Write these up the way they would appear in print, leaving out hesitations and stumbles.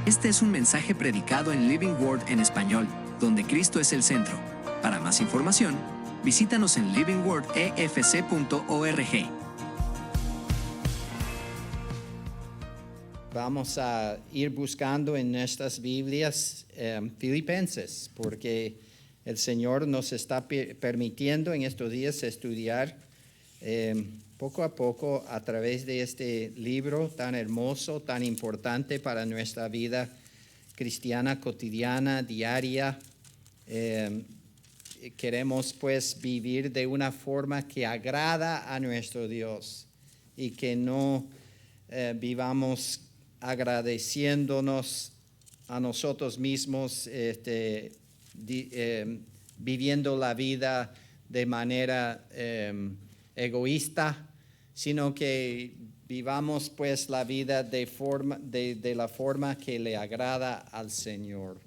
Este es un mensaje predicado en Living Word en español, donde Cristo es el centro. Para más información, visítanos en livingwordefc.org. Vamos a ir buscando en nuestras Biblias Filipenses, porque el Señor nos está permitiendo en estos días estudiar poco a poco a través de este libro tan hermoso, tan importante para nuestra vida cristiana, cotidiana, diaria. Queremos pues vivir de una forma que agrada a nuestro Dios y que no vivamos agradeciéndonos a nosotros mismos, viviendo la vida de manera egoísta, sino que vivamos pues la vida de la forma que le agrada al Señor.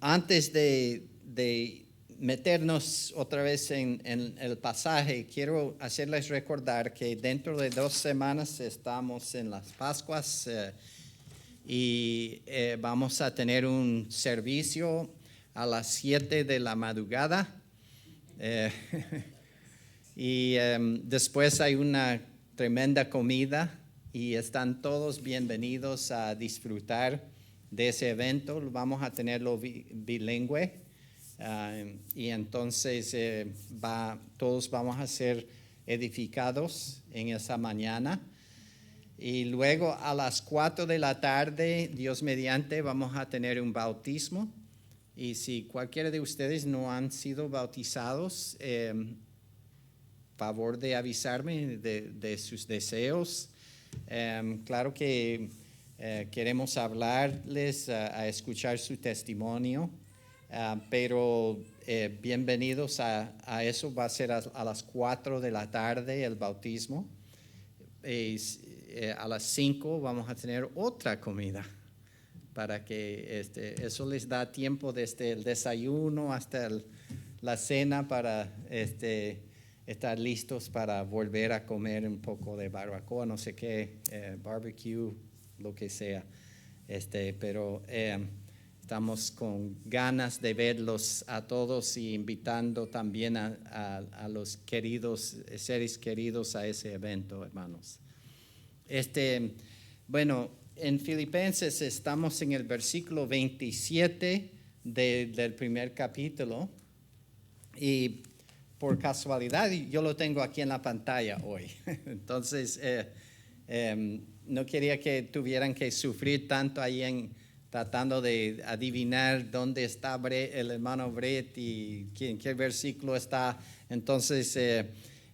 Antes de meternos otra vez en el pasaje, quiero hacerles recordar que dentro de 2 semanas estamos en las Pascuas y vamos a tener un servicio a las 7 de la madrugada y después hay una tremenda comida y están todos bienvenidos a disfrutar de ese evento. Vamos a tenerlo bilingüe. Y entonces todos vamos a ser edificados en esa mañana. Y luego a las 4 de la tarde, Dios mediante, vamos a tener un bautismo. Y si cualquiera de ustedes no han sido bautizados, favor de avisarme de sus deseos. Claro que queremos hablarles, a escuchar su testimonio. Pero bienvenidos a eso. Va a ser a las 4 de la tarde el bautismo. A las 5 vamos a tener otra comida para que eso les da tiempo desde el desayuno hasta la cena para estar listos para volver a comer un poco de barbacoa, no sé qué, barbecue, lo que sea. Pero estamos con ganas de verlos a todos y invitando también a los seres queridos a ese evento, hermanos. Bueno, en Filipenses estamos en el versículo 27 del primer capítulo y por casualidad yo lo tengo aquí en la pantalla hoy. Entonces, no quería que tuvieran que sufrir tanto ahí tratando de adivinar dónde está el hermano Brett y en qué versículo está. Entonces,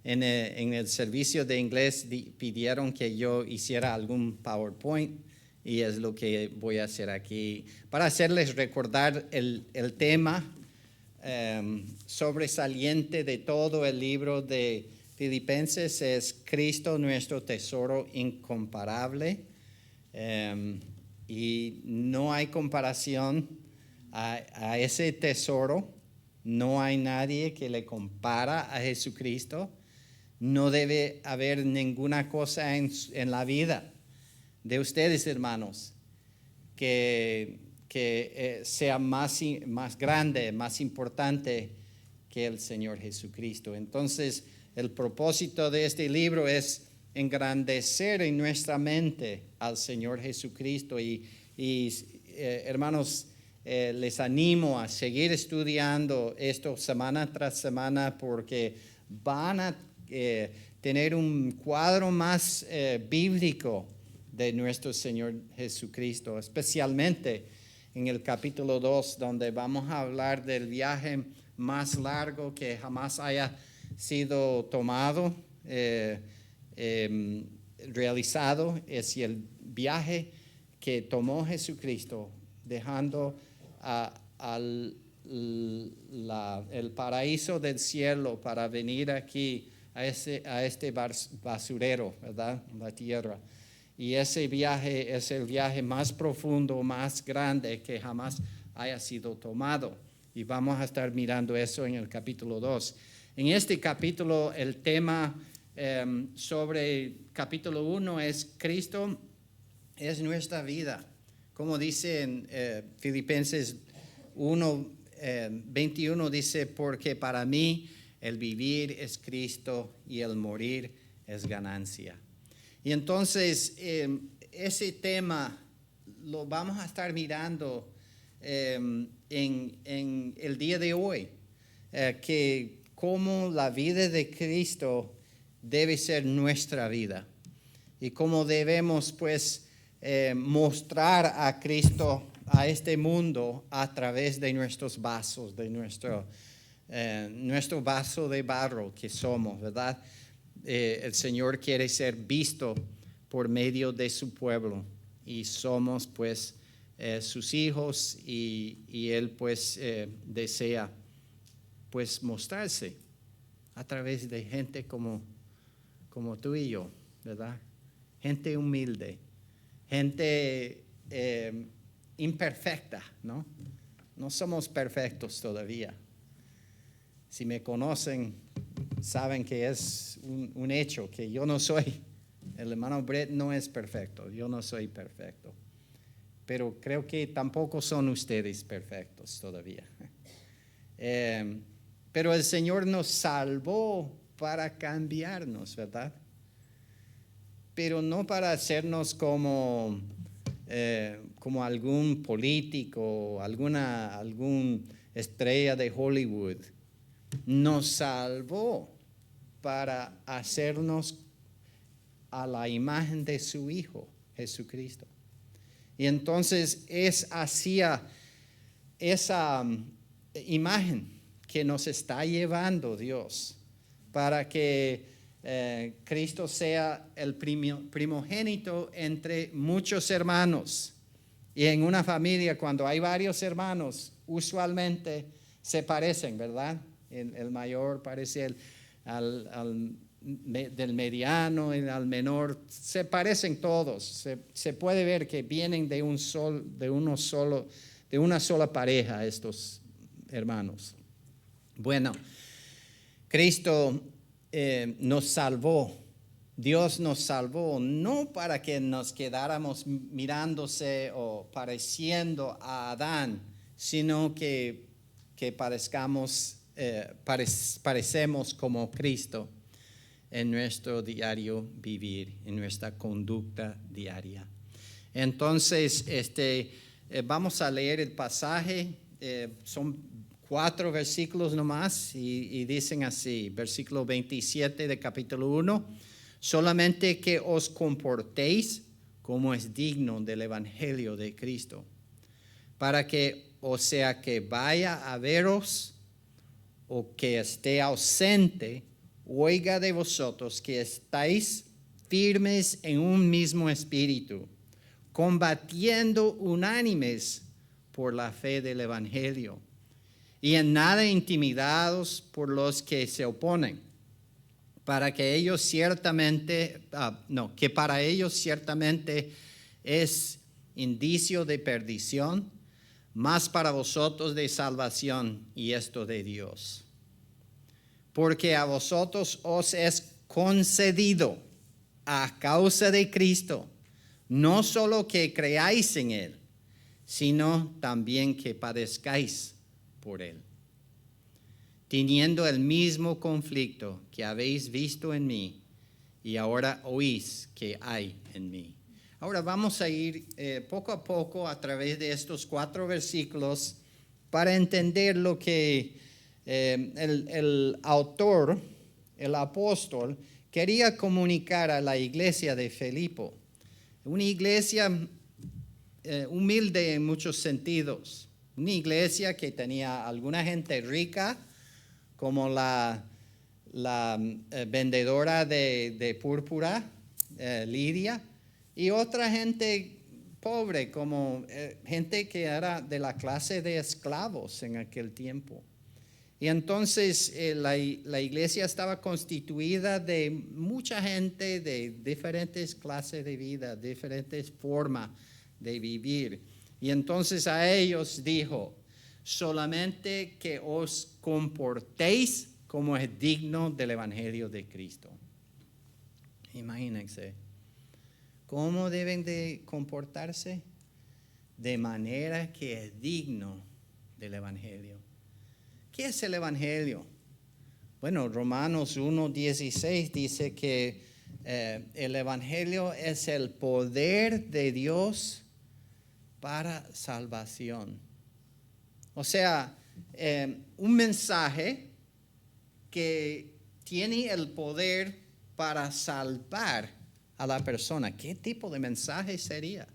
en el servicio de inglés pidieron que yo hiciera algún PowerPoint y es lo que voy a hacer aquí para hacerles recordar el tema sobresaliente de todo el libro de Filipenses. Es Cristo, nuestro tesoro incomparable. Y no hay comparación a ese tesoro. No hay nadie que le compara a Jesucristo. No debe haber ninguna cosa en la vida de ustedes, hermanos, que sea más grande, más importante que el Señor Jesucristo. Entonces, el propósito de este libro es engrandecer en nuestra mente al Señor Jesucristo y hermanos, les animo a seguir estudiando esto semana tras semana porque van a tener un cuadro más bíblico de nuestro Señor Jesucristo, especialmente en el capítulo 2, donde vamos a hablar del viaje más largo que jamás haya sido tomado, realizado. Es el viaje que tomó Jesucristo, dejando el paraíso del cielo para venir aquí a este basurero, ¿verdad? La tierra. Y ese viaje es el viaje más profundo, más grande que jamás haya sido tomado. Y vamos a estar mirando eso en el capítulo 2. En este capítulo, el tema sobre capítulo 1 es Cristo, es nuestra vida. Como dice en Filipenses 1:21, dice, porque para mí el vivir es Cristo y el morir es ganancia. Y entonces ese tema lo vamos a estar mirando en el día de hoy, que cómo la vida de Cristo debe ser nuestra vida y cómo debemos pues mostrar a Cristo a este mundo a través de nuestros vasos, de nuestro vaso de barro que somos, ¿verdad? El Señor quiere ser visto por medio de su pueblo y somos pues sus hijos y Él pues desea pues mostrarse a través de gente como tú y yo, ¿verdad? Gente humilde, gente imperfecta, ¿no? No somos perfectos todavía. Si me conocen, saben que es un hecho, que yo no soy. El hermano Brett no es perfecto, yo no soy perfecto. Pero creo que tampoco son ustedes perfectos todavía. Pero el Señor nos salvó para cambiarnos, ¿verdad? Pero no para hacernos como algún político, algún estrella de Hollywood. Nos salvó para hacernos a la imagen de su Hijo, Jesucristo. Y entonces es hacia esa imagen que nos está llevando Dios para que Cristo sea el primogénito entre muchos hermanos. Y en una familia, cuando hay varios hermanos, usualmente se parecen, ¿verdad? El mayor parece del mediano y al menor, se parecen todos. Se puede ver que vienen de una sola pareja estos hermanos. Bueno, Cristo nos salvó. Dios nos salvó no para que nos quedáramos mirándose o pareciendo a Adán, sino que parecemos como Cristo en nuestro diario vivir, en nuestra conducta diaria. Entonces, vamos a leer el pasaje, son 4 versículos nomás y dicen así, versículo 27 de capítulo 1, solamente que os comportéis como es digno del evangelio de Cristo, para que, o sea que vaya a veros o que esté ausente, oiga de vosotros que estáis firmes en un mismo espíritu, combatiendo unánimes por la fe del evangelio, y en nada intimidados por los que se oponen, para que ellos ciertamente, que para ellos ciertamente es indicio de perdición, mas para vosotros de salvación, y esto de Dios. Porque a vosotros os es concedido a causa de Cristo, no solo que creáis en Él, sino también que padezcáis por Él, teniendo el mismo conflicto que habéis visto en mí y ahora oís que hay en mí. Ahora vamos a ir poco a poco a través de estos 4 versículos para entender lo que el autor, el apóstol, quería comunicar a la iglesia de Filipo. Una iglesia humilde en muchos sentidos. Una iglesia que tenía alguna gente rica, como la vendedora de púrpura, Lidia, y otra gente pobre, como gente que era de la clase de esclavos en aquel tiempo. Y entonces la iglesia estaba constituida de mucha gente de diferentes clases de vida, diferentes formas de vivir. Y entonces a ellos dijo, solamente que os comportéis como es digno del evangelio de Cristo. Imagínense. ¿Cómo deben de comportarse? De manera que es digno del Evangelio. ¿Qué es el Evangelio? Bueno, Romanos 1:16 dice que el Evangelio es el poder de Dios para salvación. O sea, un mensaje que tiene el poder para salvar a la persona. ¿Qué tipo de mensaje sería?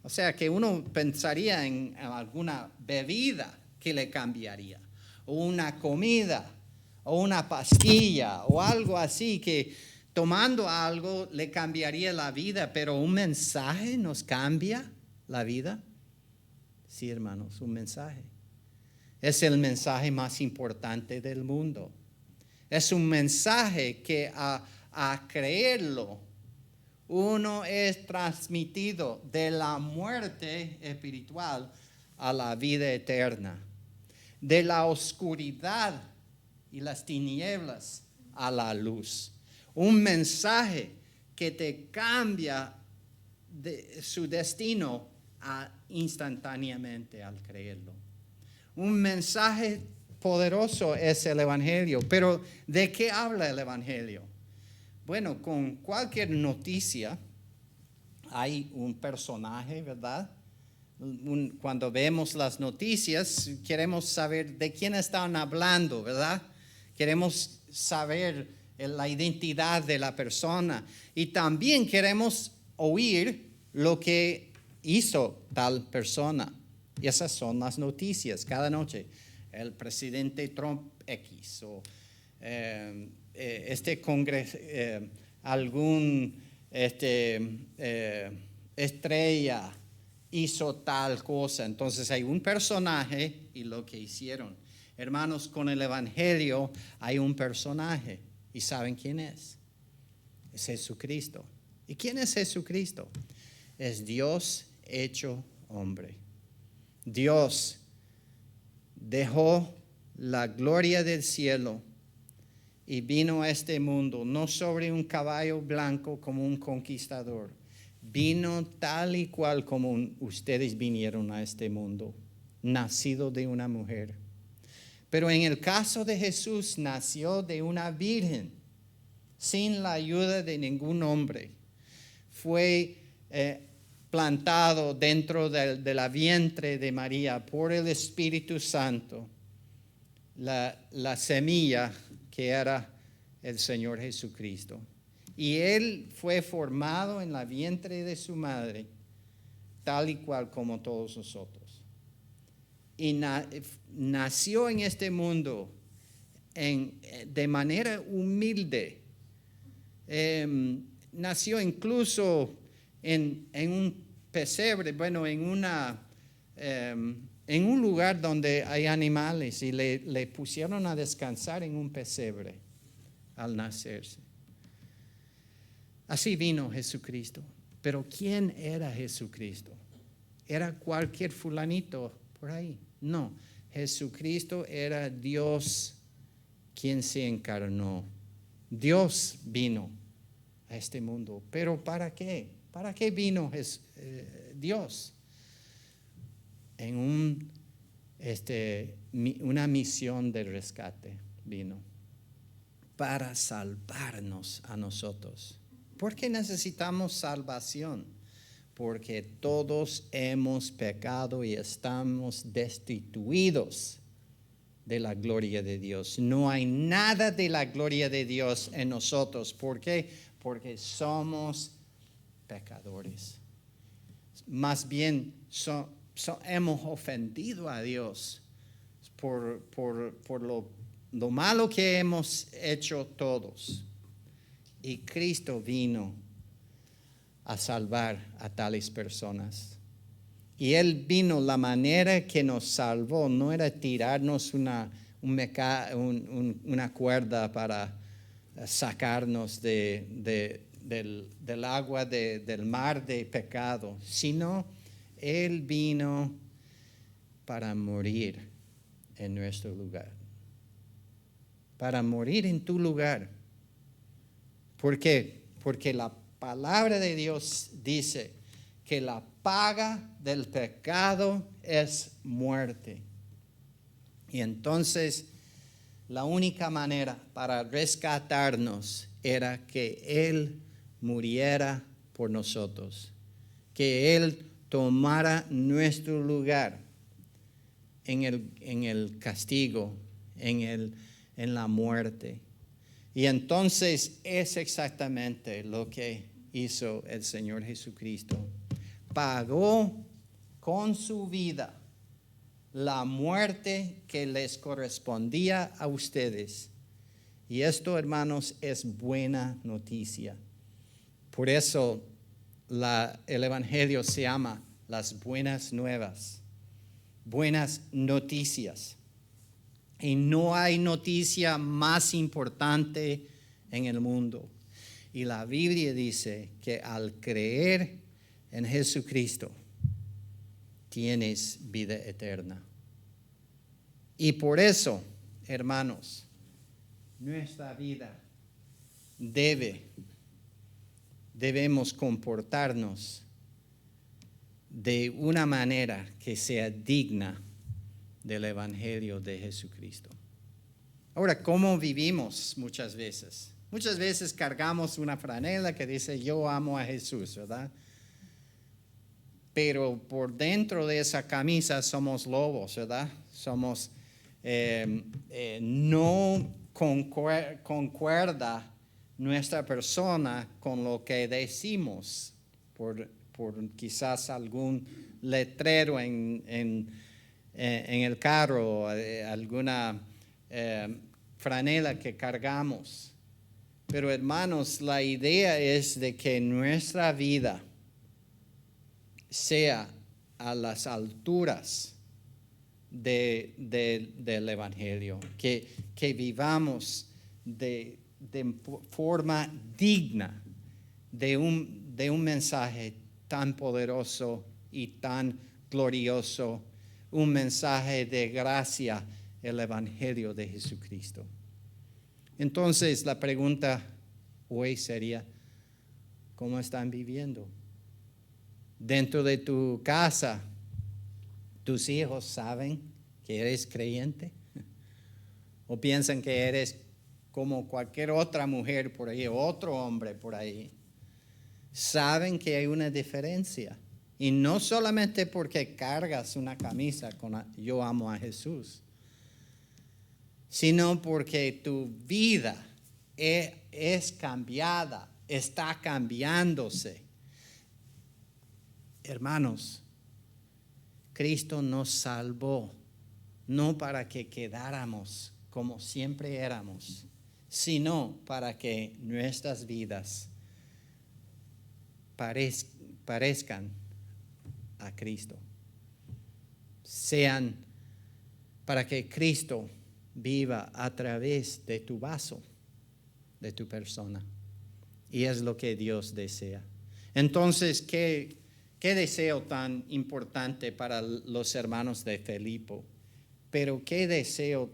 O sea, que uno pensaría en alguna bebida que le cambiaría, o una comida, o una pastilla, o algo así que tomando algo le cambiaría la vida, pero un mensaje nos cambia la vida. Sí, hermanos, un mensaje. Es el mensaje más importante del mundo. Es un mensaje que a creerlo, uno es transmitido de la muerte espiritual a la vida eterna, de la oscuridad y las tinieblas a la luz. Un mensaje que te cambia su destino instantáneamente al creerlo. Un mensaje poderoso es el Evangelio, pero ¿de qué habla el Evangelio? Bueno, con cualquier noticia hay un personaje, ¿verdad? Cuando vemos las noticias, queremos saber de quién están hablando, ¿verdad? Queremos saber la identidad de la persona y también queremos oír lo que hizo tal persona. Y esas son las noticias cada noche. El presidente Trump X o algún estrella hizo tal cosa. Entonces hay un personaje y lo que hicieron. Hermanos, con el Evangelio hay un personaje. ¿Y saben quién es? Es Jesucristo. ¿Y quién es Jesucristo? Es Dios hecho hombre. Dios dejó la gloria del cielo y vino a este mundo, no sobre un caballo blanco como un conquistador. Vino tal y cual como ustedes vinieron a este mundo, nacido de una mujer. Pero en el caso de Jesús, nació de una virgen, sin la ayuda de ningún hombre. Fue plantado dentro de la vientre de María por el Espíritu Santo, la semilla que era el Señor Jesucristo. Y Él fue formado en la vientre de su madre, tal y cual como todos nosotros. Y nació en este mundo de manera humilde. Nació incluso en un pesebre, bueno, en un lugar donde hay animales y le pusieron a descansar en un pesebre al nacerse. Así vino Jesucristo. Pero ¿quién era Jesucristo? ¿Era cualquier fulanito por ahí? No, Jesucristo era Dios quien se encarnó. Dios vino a este mundo. ¿Pero para qué? ¿Para qué vino Dios? En una misión de rescate vino para salvarnos a nosotros. ¿Por qué necesitamos salvación? Porque todos hemos pecado y estamos destituidos de la gloria de Dios. No hay nada de la gloria de Dios en nosotros. ¿Por qué? Porque somos pecadores. Más bien hemos ofendido a Dios por lo malo que hemos hecho todos. Y Cristo vino a salvar a tales personas. Y Él vino, la manera que nos salvó no era tirarnos una cuerda para sacarnos del agua del mar de pecado, sino Él vino para morir en nuestro lugar. Para morir en tu lugar. ¿Por qué? Porque palabra de Dios dice que la paga del pecado es muerte. Y entonces la única manera para rescatarnos era que Él muriera por nosotros, que Él tomara nuestro lugar en el castigo, en la muerte. Y entonces es exactamente lo que hizo el Señor Jesucristo. Pagó con su vida la muerte que les correspondía a ustedes. Y esto, hermanos, es buena noticia. Por eso el Evangelio se llama las buenas nuevas, buenas noticias. Y no hay noticia más importante en el mundo. Y la Biblia dice que al creer en Jesucristo, tienes vida eterna. Y por eso, hermanos, nuestra vida debemos comportarnos de una manera que sea digna del Evangelio de Jesucristo. Ahora, ¿cómo vivimos muchas veces? Muchas veces cargamos una franela que dice, yo amo a Jesús, ¿verdad? Pero por dentro de esa camisa somos lobos, ¿verdad? Somos, no concuerda nuestra persona con lo que decimos por quizás algún letrero en el carro, alguna franela que cargamos. Pero hermanos, la idea es de que nuestra vida sea a las alturas del Evangelio, que vivamos de forma digna de un mensaje tan poderoso y tan glorioso, un mensaje de gracia, el Evangelio de Jesucristo. Entonces la pregunta hoy sería, ¿cómo están viviendo? Dentro de tu casa, ¿tus hijos saben que eres creyente? ¿O piensan que eres como cualquier otra mujer por ahí, otro hombre por ahí? Saben que hay una diferencia. Y no solamente porque cargas una camisa con yo amo a Jesús, sino porque tu vida es cambiada, está cambiándose. Hermanos, Cristo nos salvó, no para que quedáramos como siempre éramos, sino para que nuestras vidas parezcan a Cristo. Sean para que Cristo viva a través de tu vaso, de tu persona. Y es lo que Dios desea. Entonces, ¿qué deseo tan importante para los hermanos de Filipe? Pero qué deseo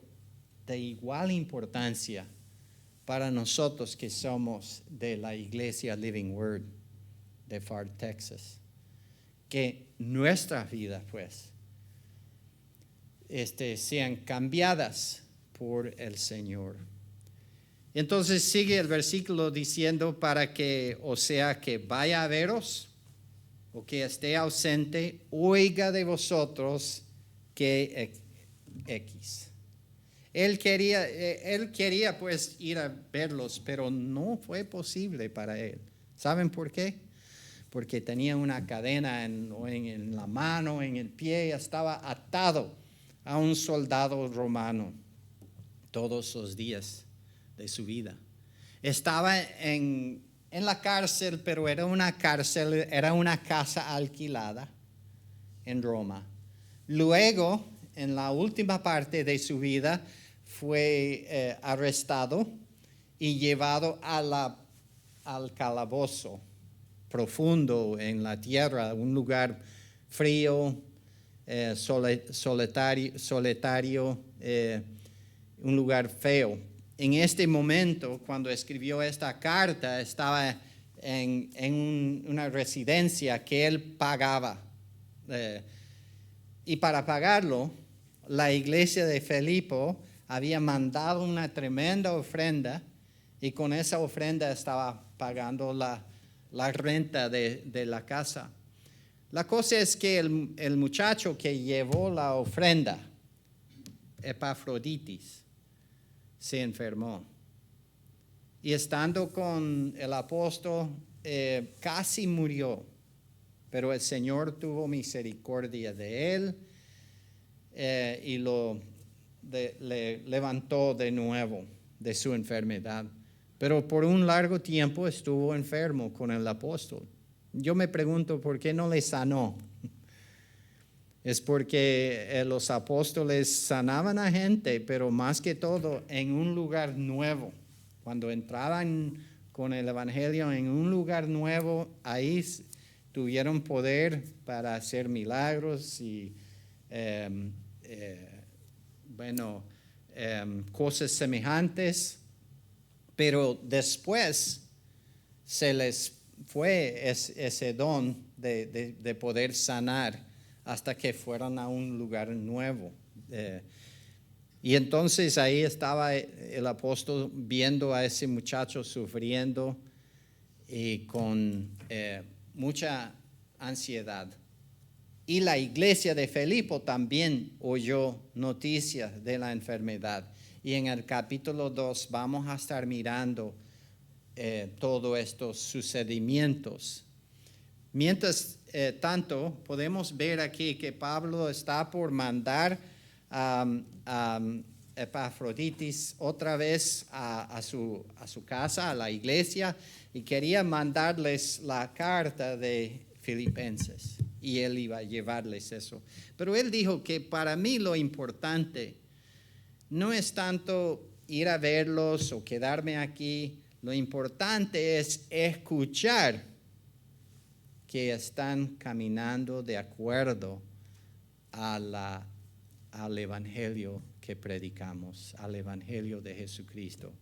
de igual importancia para nosotros que somos de la iglesia Living Word de Far, Texas. Que nuestras vidas, pues, sean cambiadas por el Señor. Entonces sigue el versículo diciendo para que, o sea, que vaya a veros o que esté ausente, oiga de vosotros que X. Él quería pues ir a verlos, pero no fue posible para él. ¿Saben por qué? Porque tenía una cadena en la mano, en el pie, estaba atado a un soldado romano todos los días de su vida. Estaba en la cárcel, pero era una casa alquilada en Roma. Luego, en la última parte de su vida, fue arrestado y llevado al calabozo profundo en la tierra, un lugar frío, solitario, un lugar feo. En este momento, cuando escribió esta carta, estaba en una residencia que él pagaba. Y para pagarlo, la iglesia de Filipo había mandado una tremenda ofrenda y con esa ofrenda estaba pagando la renta de la casa. La cosa es que el muchacho que llevó la ofrenda, Epafroditis, se enfermó. Y estando con el apóstol, casi murió, pero el Señor tuvo misericordia de él y le levantó de nuevo de su enfermedad. Pero por un largo tiempo estuvo enfermo con el apóstol. Yo me pregunto por qué no le sanó. Es porque los apóstoles sanaban a gente, pero más que todo en un lugar nuevo. Cuando entraban con el evangelio en un lugar nuevo, ahí tuvieron poder para hacer milagros y cosas semejantes. Pero después se les fue ese don de poder sanar hasta que fueron a un lugar nuevo. Y entonces ahí estaba el apóstol viendo a ese muchacho sufriendo y con mucha ansiedad. Y la iglesia de Filipo también oyó noticias de la enfermedad. Y en el capítulo 2 vamos a estar mirando todos estos sucedimientos. Mientras tanto, podemos ver aquí que Pablo está por mandar a Epafroditis otra vez a su casa, a la iglesia, y quería mandarles la carta de Filipenses, y él iba a llevarles eso. Pero él dijo que para mí lo importante no es tanto ir a verlos o quedarme aquí, lo importante es escuchar que están caminando de acuerdo al evangelio que predicamos, al evangelio de Jesucristo.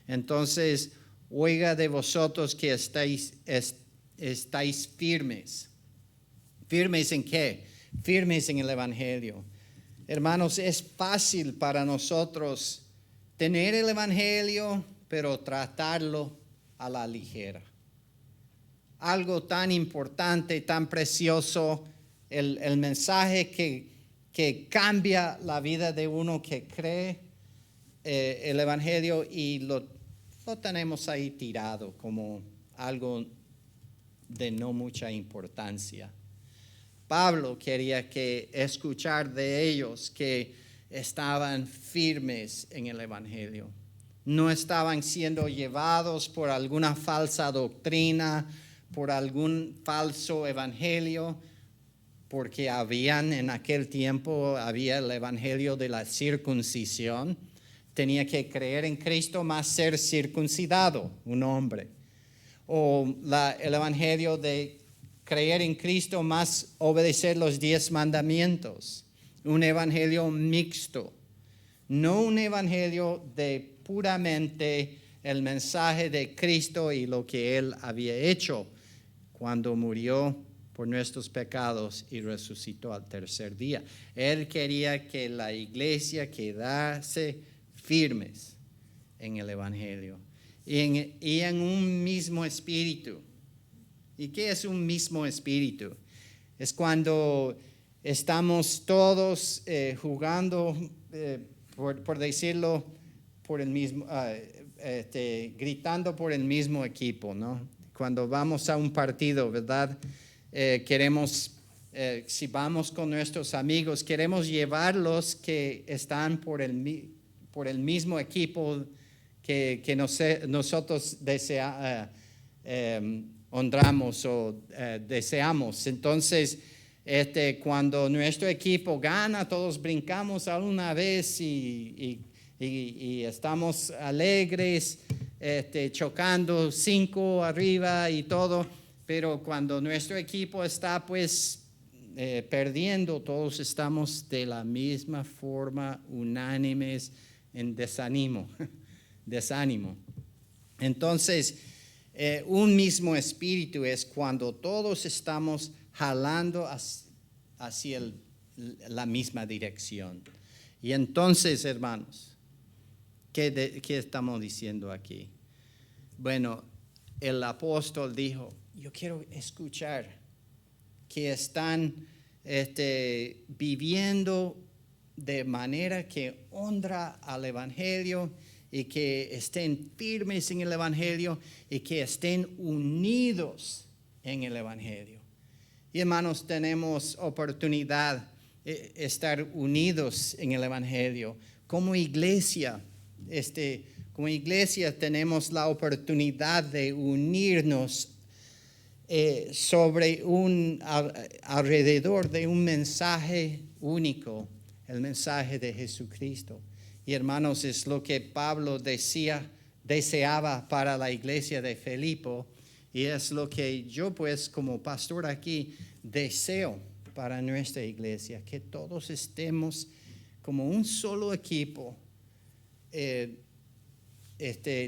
Entonces, oiga de vosotros que estáis firmes. ¿Firmes en qué? Firmes en el evangelio. Hermanos, es fácil para nosotros tener el evangelio, pero tratarlo a la ligera. Algo tan importante, tan precioso, el mensaje que cambia la vida de uno que cree el evangelio, y lo tenemos ahí tirado como algo de no mucha importancia. Pablo quería escuchar de ellos que estaban firmes en el evangelio. No estaban siendo llevados por alguna falsa doctrina, por algún falso evangelio, porque en aquel tiempo había el evangelio de la circuncisión. Tenía que creer en Cristo más ser circuncidado, un hombre. O el evangelio de creer en Cristo más obedecer los 10 mandamientos. Un evangelio mixto. No un evangelio de puramente el mensaje de Cristo y lo que Él había hecho cuando murió por nuestros pecados y resucitó al tercer día. Él quería que la iglesia quedase firmes en el evangelio y en un mismo espíritu. ¿Y qué es un mismo espíritu? Es cuando estamos todos jugando, por decirlo, por el mismo, gritando por el mismo equipo, ¿no? Cuando vamos a un partido, ¿verdad? Si vamos con nuestros amigos, queremos llevarlos que están por el mismo equipo que nosotros honramos o deseamos. Entonces, cuando nuestro equipo gana, todos brincamos a una vez y estamos alegres, chocando 5 arriba y todo. Pero cuando nuestro equipo está perdiendo, todos estamos de la misma forma, unánimes en desánimo. Entonces, Un mismo espíritu es cuando todos estamos jalando hacia la misma dirección. Y entonces, hermanos, ¿qué estamos diciendo aquí? Bueno, el apóstol dijo, yo quiero escuchar que están viviendo de manera que honra al Evangelio y que estén firmes en el Evangelio y que estén unidos en el Evangelio. Y hermanos, tenemos oportunidad de estar unidos en el Evangelio. Como iglesia tenemos la oportunidad de unirnos alrededor de un mensaje único, el mensaje de Jesucristo. Y hermanos, es lo que Pablo deseaba para la iglesia de Filipo, y es lo que yo pues como pastor aquí deseo para nuestra iglesia, que todos estemos como un solo equipo,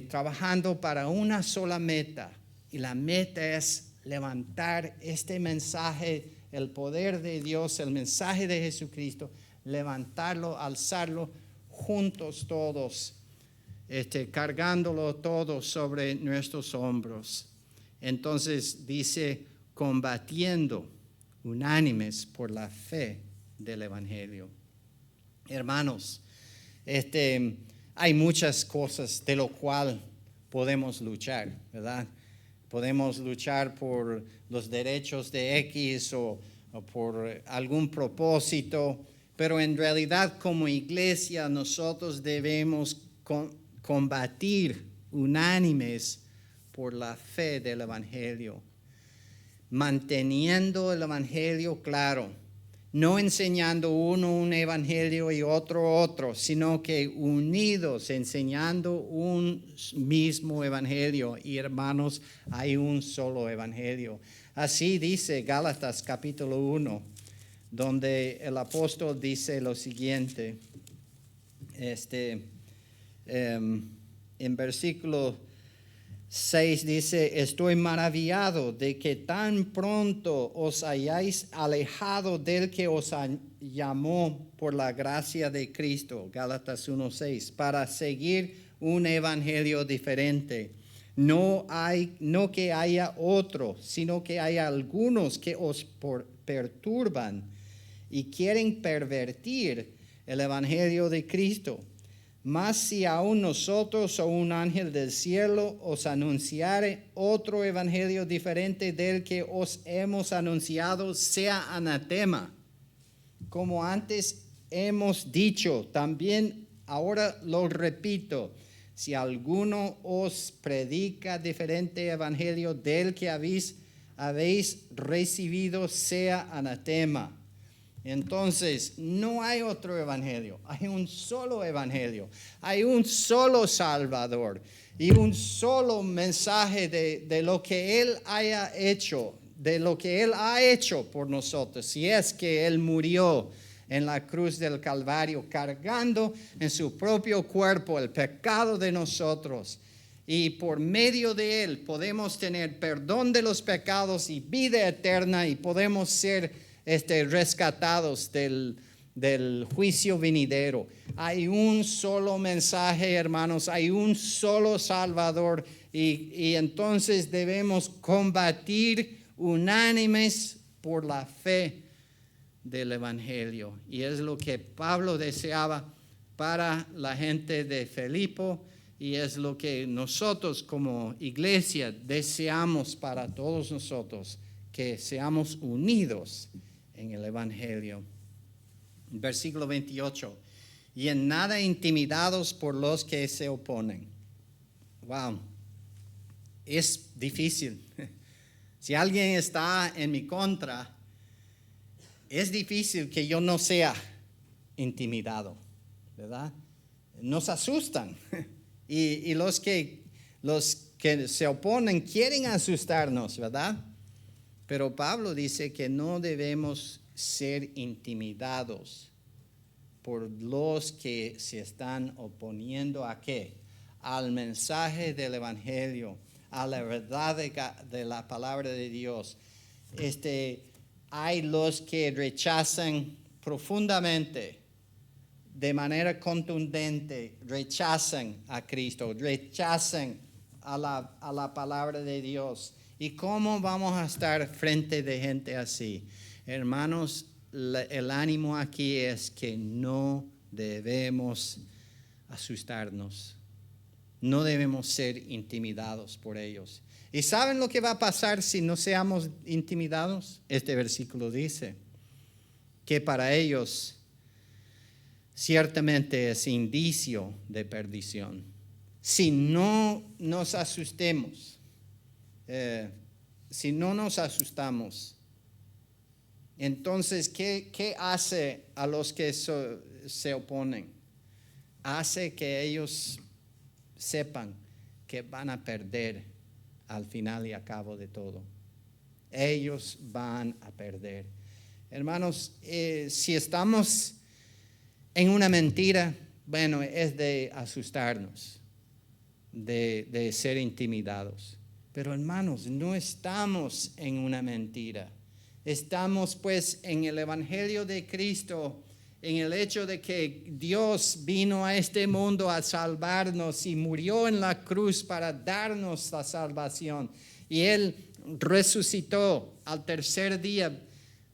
trabajando para una sola meta, y la meta es levantar este mensaje, el poder de Dios, el mensaje de Jesucristo, levantarlo, alzarlo juntos todos, cargándolo todos sobre nuestros hombros. Entonces dice, combatiendo unánimes por la fe del Evangelio. Hermanos, hay muchas cosas de lo cual podemos luchar, ¿verdad? Podemos luchar por los derechos de X o por algún propósito, pero en realidad como iglesia nosotros debemos combatir unánimes por la fe del Evangelio, manteniendo el Evangelio claro, no enseñando uno un evangelio y otro, sino que unidos, enseñando un mismo evangelio. Y hermanos, hay un solo evangelio. Así dice Gálatas capítulo 1, donde el apóstol dice lo siguiente, en versículo 6 dice, estoy maravillado de que tan pronto os hayáis alejado del que os llamó por la gracia de Cristo, Gálatas 1:6, para seguir un evangelio diferente. No que haya otro, sino que hay algunos que os perturban y quieren pervertir el evangelio de Cristo. Mas si aún nosotros o un ángel del cielo os anunciare otro evangelio diferente del que os hemos anunciado, sea anatema. Como antes hemos dicho, también ahora lo repito, si alguno os predica diferente evangelio del que habéis recibido, sea anatema. Entonces, no hay otro evangelio, hay un solo evangelio, hay un solo Salvador y un solo mensaje de lo que Él haya hecho, de lo que Él ha hecho por nosotros. Si es que Él murió en la cruz del Calvario, cargando en su propio cuerpo el pecado de nosotros. Y por medio de Él podemos tener perdón de los pecados y vida eterna, y podemos ser rescatados del juicio venidero. Hay un solo mensaje, hermanos, hay un solo Salvador, y entonces debemos combatir unánimes por la fe del Evangelio. Y es lo que Pablo deseaba para la gente de Filipo, y es lo que nosotros como iglesia deseamos para todos nosotros, que seamos unidos en el Evangelio. Versículo 28. Y en nada intimidados por los que se oponen. Wow. Es difícil. Si alguien está en mi contra, es difícil que yo no sea intimidado, ¿verdad? Nos asustan. Y los que se oponen quieren asustarnos, ¿verdad? Pero Pablo dice que no debemos ser intimidados por los que se están oponiendo ¿a qué? Al mensaje del Evangelio, a la verdad de la palabra de Dios. Hay los que rechazan profundamente, de manera contundente, rechazan a Cristo, rechazan a la palabra de Dios. ¿Y cómo vamos a estar frente de gente así? Hermanos, el ánimo aquí es que no debemos asustarnos. No debemos ser intimidados por ellos. ¿Y saben lo que va a pasar si no seamos intimidados? Este versículo dice que para ellos ciertamente es indicio de perdición. Si no nos asustemos, si no nos asustamos, entonces, ¿qué hace a los que se oponen? Hace que ellos sepan que van a perder al final y a cabo de todo. Ellos van a perder. Hermanos, si estamos en una mentira, bueno, es de asustarnos, de ser intimidados. Pero hermanos, no estamos en una mentira. Estamos pues en el Evangelio de Cristo, en el hecho de que Dios vino a este mundo a salvarnos y murió en la cruz para darnos la salvación. Y Él resucitó al tercer día,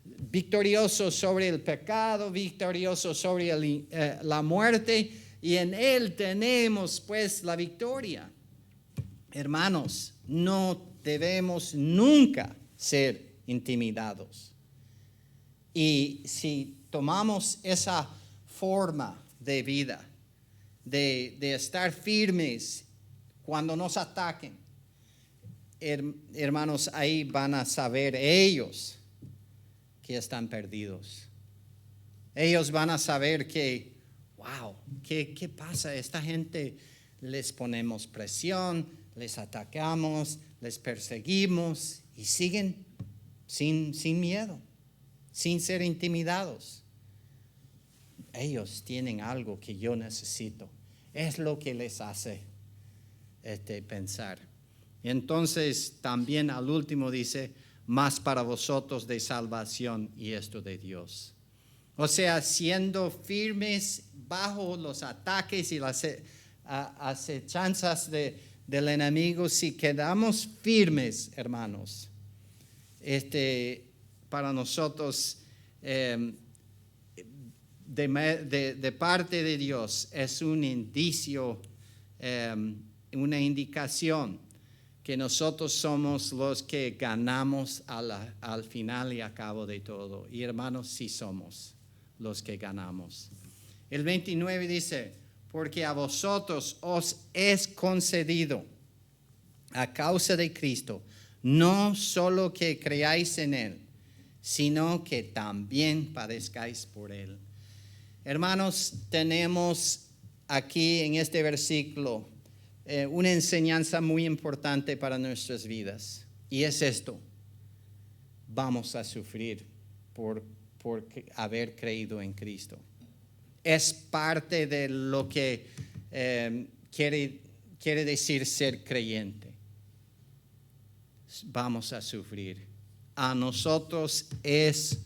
victorioso sobre el pecado, victorioso sobre la muerte, y en Él tenemos pues la victoria. Hermanos, no debemos nunca ser intimidados. Y si tomamos esa forma de vida, de estar firmes cuando nos ataquen, hermanos, ahí van a saber ellos que están perdidos. Ellos van a saber que, wow, ¿qué pasa? Esta gente les ponemos presión, les atacamos, les perseguimos y siguen sin miedo, sin ser intimidados. Ellos tienen algo que yo necesito. Es lo que les hace pensar. Entonces también al último dice, más para vosotros de salvación y esto de Dios. O sea, siendo firmes bajo los ataques y las acechanzas del enemigo, si quedamos firmes, hermanos, para nosotros de parte de Dios es un indicio, una indicación que nosotros somos los que ganamos al final y a cabo de todo. Y hermanos, sí somos los que ganamos. El 29 dice, porque a vosotros os es concedido a causa de Cristo, no solo que creáis en Él, sino que también padezcáis por Él. Hermanos, tenemos aquí en este versículo una enseñanza muy importante para nuestras vidas. Y es esto: vamos a sufrir por haber creído en Cristo. Es parte de lo que quiere decir ser creyente. Vamos a sufrir. A nosotros es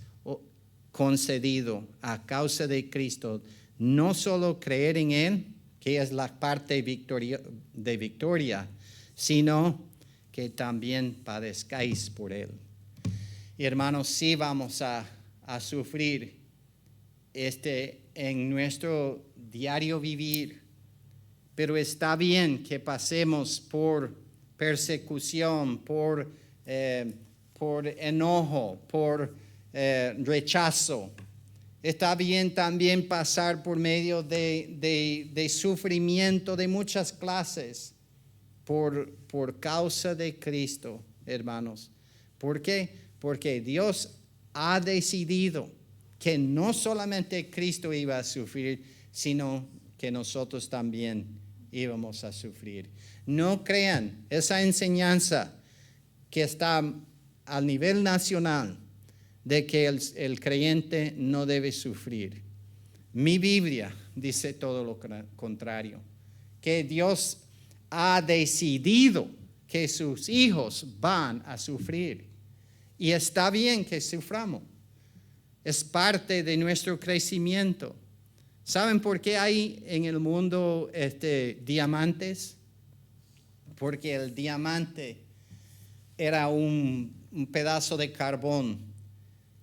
concedido a causa de Cristo no solo creer en Él, que es la parte de victoria, sino que también padezcáis por Él. Y hermanos, sí vamos a sufrir en nuestro diario vivir, pero está bien que pasemos por persecución, por enojo, por rechazo. Está bien también pasar por medio de sufrimiento de muchas clases por causa de Cristo, hermanos. ¿Por qué? Porque Dios ha decidido que no solamente Cristo iba a sufrir, sino que nosotros también íbamos a sufrir. No crean esa enseñanza que está al nivel nacional de que el creyente no debe sufrir. Mi Biblia dice todo lo contrario, que Dios ha decidido que que sus hijos van a sufrir. Y está bien que suframos. Es parte de nuestro crecimiento. ¿Saben por qué hay en el mundo diamantes? Porque el diamante era un pedazo de carbón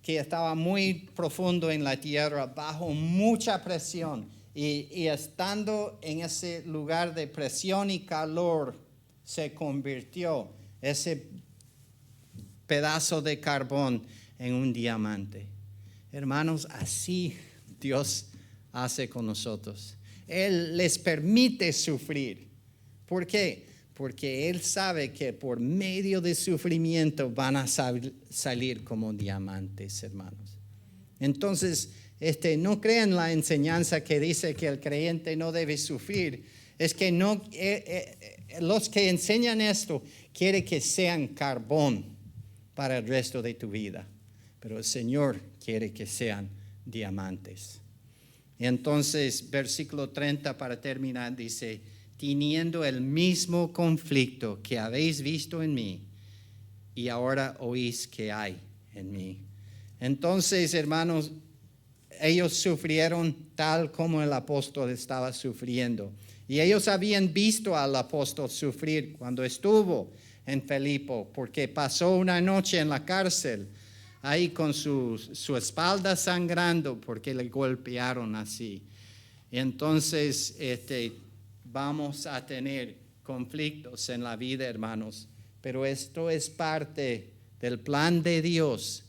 que estaba muy profundo en la tierra, bajo mucha presión. Y estando en ese lugar de presión y calor, se convirtió ese pedazo de carbón en un diamante. Hermanos, así Dios hace con nosotros. Él les permite sufrir. ¿Por qué? Porque Él sabe que por medio de sufrimiento van a salir como diamantes, hermanos. Entonces, no crean la enseñanza que dice que el creyente no debe sufrir. Es que los que enseñan esto quieren que sean carbón para el resto de tu vida. Pero el Señor quiere que sean diamantes. Entonces, versículo 30 para terminar dice: teniendo el mismo conflicto que habéis visto en mí y ahora oís que hay en mí. Entonces, hermanos, ellos sufrieron tal como el apóstol estaba sufriendo. Y ellos habían visto al apóstol sufrir cuando estuvo en Filipo, porque pasó una noche en la cárcel, ahí con su espalda sangrando, porque le golpearon así. Entonces, vamos a tener conflictos en la vida, hermanos, pero esto es parte del plan de Dios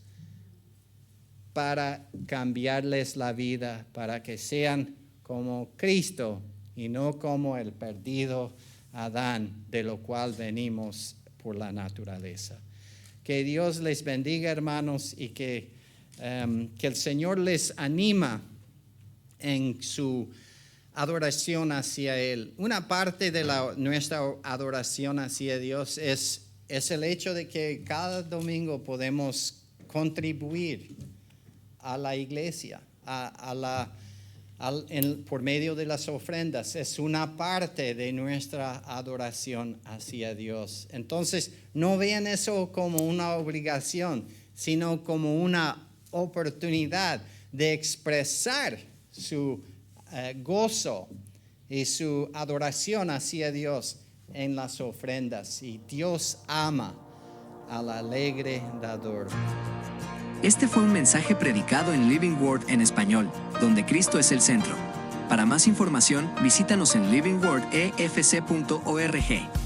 para cambiarles la vida, para que sean como Cristo y no como el perdido Adán, de lo cual venimos por la naturaleza. Que Dios les bendiga, hermanos, y que el Señor les anima en su adoración hacia Él. Una parte de nuestra adoración hacia Dios es el hecho de que cada domingo podemos contribuir a la iglesia, por medio de las ofrendas. Es una parte de nuestra adoración hacia Dios. Entonces, no vean eso como una obligación, sino como una oportunidad de expresar su gozo y su adoración hacia Dios en las ofrendas. Y Dios ama al alegre dador. Este fue un mensaje predicado en Living Word en español, donde Cristo es el centro. Para más información, visítanos en livingwordefc.org.